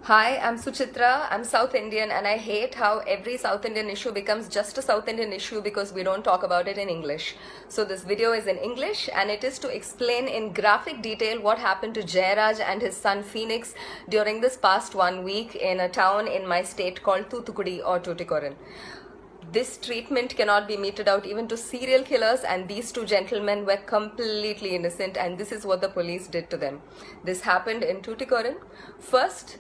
Hi, I'm Suchitra. I'm South Indian, and I hate how every South Indian issue becomes just a South Indian issue because we don't talk about it in English. So, this video is in English, and it is to explain in graphic detail what happened to Jayaraj and his son Phoenix during this past 1 week in a town in my state called Thoothukudi or Tuticorin. This treatment cannot be meted out even to serial killers, and these two gentlemen were completely innocent, and this is what the police did to them. This happened in Tuticorin. First,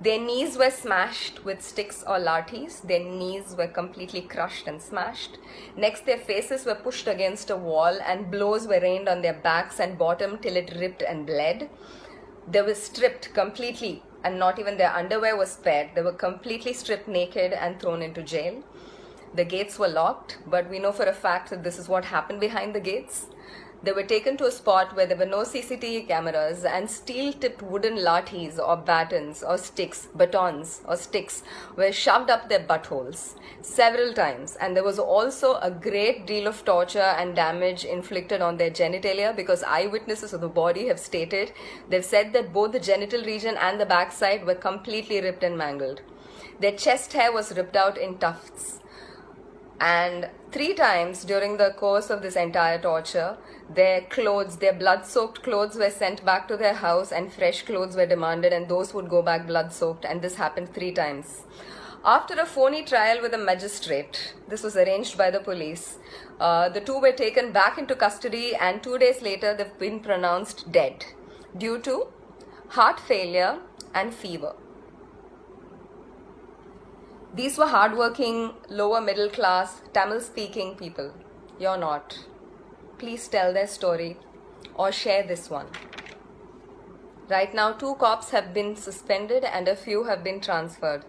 their knees were smashed with sticks or lathis. Their knees were completely crushed and smashed. Next, their faces were pushed against a wall and blows were rained on their backs and bottom till it ripped and bled. They were stripped completely, and not even their underwear was spared. They were completely stripped naked and thrown into jail. The gates were locked, but we know for a fact that this is what happened behind the gates. They were taken to a spot where there were no CCTV cameras, and steel-tipped wooden lathis or batons or batons or sticks were shoved up their buttholes several times. And there was also a great deal of torture and damage inflicted on their genitalia, because eyewitnesses of the body have stated, they've said that both the genital region and the backside were completely ripped and mangled. Their chest hair was ripped out in tufts. And 3 times during the course of this entire torture, their clothes, their blood-soaked clothes were sent back to their house, and fresh clothes were demanded, and those would go back blood-soaked, and this happened 3 times. After a phony trial with a magistrate, this was arranged by the police, the two were taken back into custody, and 2 days later they've been pronounced dead due to heart failure and fever. These were hardworking, lower middle class, Tamil speaking people. You're not. Please tell their story or share this one. Right now, 2 cops have been suspended and a few have been transferred.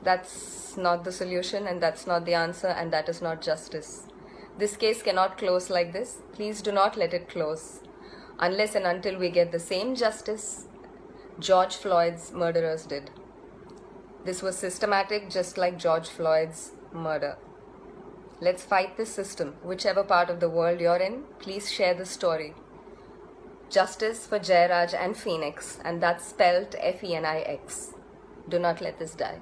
That's not the solution, and that's not the answer, and that is not justice. This case cannot close like this. Please do not let it close unless and until we get the same justice George Floyd's murderers did. This was systematic, just like George Floyd's murder. Let's fight this system. Whichever part of the world you're in, please share the story. Justice for Jayaraj and Phoenix, and that's spelled Phoenix. Do not let this die.